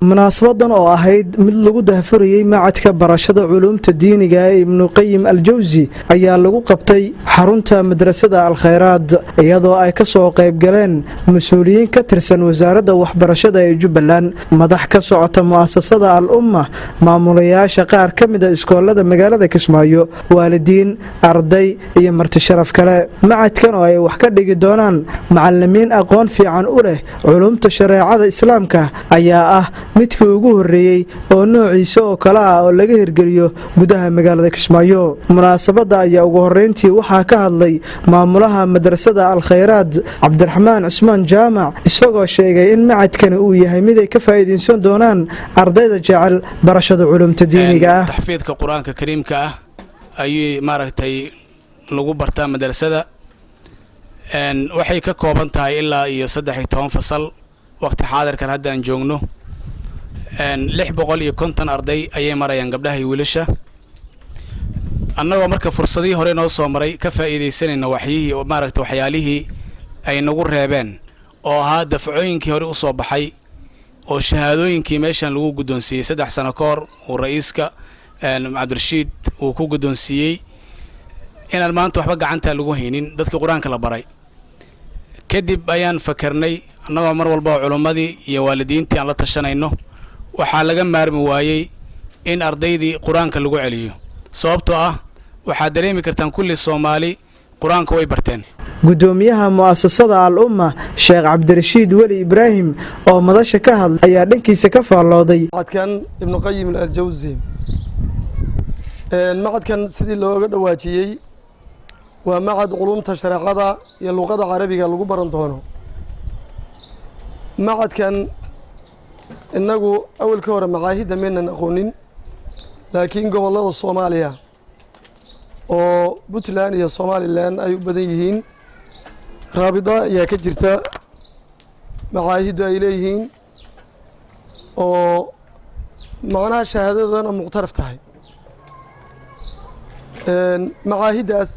munaasabadan oo ahayd mid lagu dahfurayay macadka barashada culuumta diiniga ee ibnu qayim al-jawzi ayaa lagu qabtay xarunta madrasada al-khayraad iyadoo ay ka soo qayb galeen mas'uuliyiin ka tirsan wasaaradda waxbarashada ee Jubbaland madax ka socota mu'asasada al-umma maamulayaasha qaar ka mid ah iskoolada magaalada Kismaayo waalidiin arday iyo marti sharaf kale macadkan oo ay wax ka dhigi doonaan macallimiin aqoon fiican u leh culuumta shareecada islaamka ayaa ah midkii ugu horeeyay oo noociisa oo kala ah oo laga hirgeliyo gudaha magaalada Kismaayo munaasabada ayaa ugu horeyntii waxa ka hadlay maamulaha madrasada al-khayraad Cabdiraxmaan Cusmaan Jaamac isagoo sheegay in macadkan uu yahay mid ay ka faa'iideysan doonaan ardayda jecel barashada culuumta diiniga ah taxfiidka quraanka kariimka ah ay maaragtay lagu bartaa madrasada waxay ka kooban tahay ilaa iyo 13 fasal waqti xaadirkan hadda aan joogno 650 arday ayay marayaan gabdhaha iyo wiilasha annagoo marka fursadii hore noo soo maray ka faa'iideysanayna waxyihii oo maaragtay waxyaalihii ay nagu reebeen oo ahaa dafcooyinkii hore u soo baxay oo shahaadooyinkii meeshan lagu guddoonsiiyay 3 sano ka hor oo ra'iiska Cabdirashiid uu ku guddoonsiiyay inaan maanta waxba gacanta lagu haynin dadka quraanka la baray kadib ayaan fakarnay annagoo mar walba culimadii iyo waalidiintii aan la tashanayno waxaa laga maarmi waayay in ardaydii quraanka lagu celiyo sababtoo ah waxaa dareemi kartaan kulli Soomaali quraanka way barteen gudoomiyaha mu'asasada al-umma Sheekh Cabdirashiid Wali Ibrahim oo madasha ka hadlay ayaa dhankiisa ka faalooday macadkan ibnu qayyim al-jawzi macadkan sidii looga dhawaajiyay waa macad culuumta shareecada iyo luqada carabiga lagu baran doono macadkan inagu awalka hore macaahida meena aqoonin laakiin gobolada Soomaaliya oo Puntland iyo Somaliland ay u badan yihiin raabida ayaa ka jirta macaahidu ay leeyihiin oo macnaha shahaadadana muqtaraf tahay macaahidaas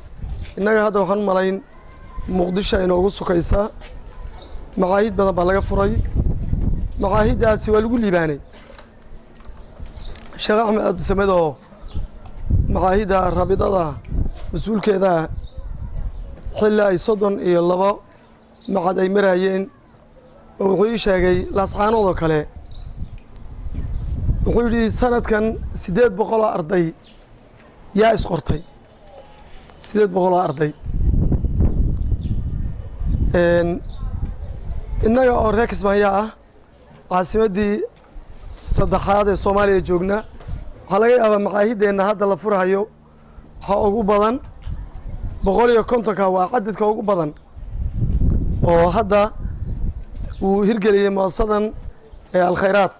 innaga hadda waxaan malayn muqdisho inoogu sukaysa macaahid badan baa laga furay macaahidaasi waa lagu liibaanay Sheekh Axmed Abdisamed oo macaahida raabidada mas'uulkeeda xilli ay 32 macad ay marayeen wuxuu ii sheegay laascaanoodoo kale wuxuu yidhi sanadkan 800 arday yaa isqortay 800 arday innaga oo reer Kismaayo ah caasimadii saddexaad ee Soomaaliya joogna waxaa laga yaabaa macaahideena hadda la furayo waxa ugu badan 150 waa cadadka ugu badan oo hadda uu hirgeliyay muassasadan ee al-khayraad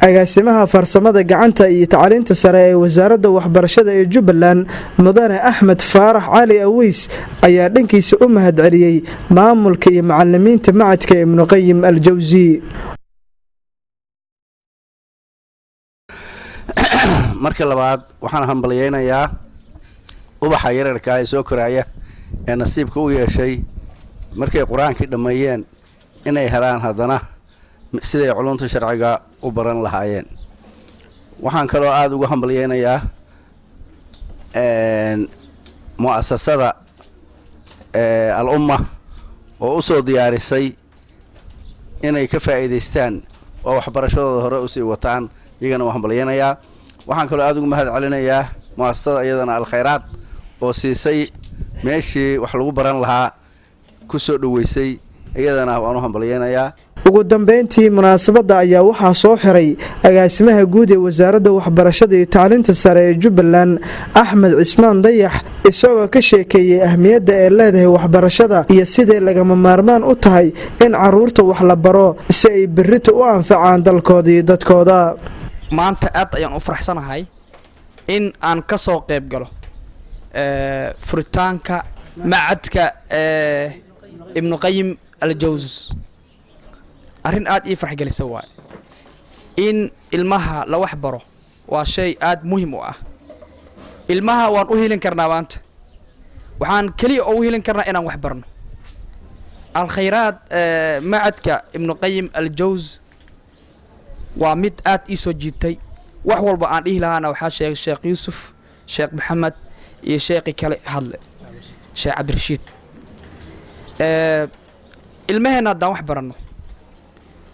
agaasimaha farsamada gacanta iyo tacliinta sare ee wasaaradda waxbarashada ee Jubbaland mudane Axmed Faarax Cali Aweys ayaa dhankiisa u mahadceliyay maamulka iyo macallimiinta macadka ibnu qayyim al-jawzi marka labaad waxaan hambalyeeynayaa ubaxa yararka ay soo koraya ee nasiibka u yeeshay markay quraankii dhameeyeen inay helaan haddana siday culuumta sharciga u baran lahaayeen waxaan kaloo aad ugu hambalyeynayaa mu'asasada al-umma oo u soo diyaarisay inay ka faa'iideystaan oo waxbarashadooda hore u sii wataan iyagana waan hambalyeynayaa waxaan kaloo aad ugu mahad celinayaa mu'asasada iyadana al-khayraad oo siisay meeshii wax lagu baran lahaa ku soo dhaweysay iyadana waan u hambalyeynayaa ugu dambeyntii munaasabada ayaa waxaa soo xiray agaasimaha guud ee wasaaradda waxbarashada iyo tacliinta sare ee Jubbaland Axmed Cismaan Dayax isagoo ka sheekeeyay ahmiyadda ay leedahay waxbarashada iyo sidee lagama maarmaan u tahay in caruurta wax la baro si ay berrito u anfacaan dalkooda iyo dadkooda maanta aad ayaan u faraxsanahay in aan ka soo qayb galo furitaanka macadka ibnu qayyim al-jawzi arrin aad ii farx gelisa waay in ilmaha la wax baro waa shay aad muhiim u ah ilmaha waan u helin karnaa maanta waxaan kaliya u helin karnaa inaan wax barno al-khayraad macadka ibnu qayyim al-jawzi waa mid aad ii soo jiitay wax walba aan dhihi lahaana waxaa sheegay sheekh yuusuf sheekh maxamed iyo sheekhi kale hadle sheekh cabdirashiid ilmaheenna haddaan wax baranno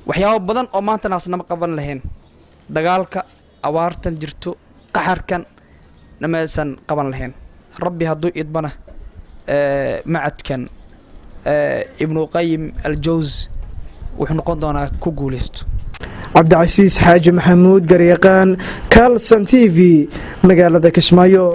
waxyaabo badan oo maanta naasnama qaban lahayn dagaalka abaartan jirto qaxarkan namaysan qaban lahayn rabbi hadduu idmana macadkan ibnu qayim aljawzi wuxuu noqon doonaa ku guulaysto cabdicasiis xaaji maxamuud garyaqaan Carlson TV magaalada Kismaayo.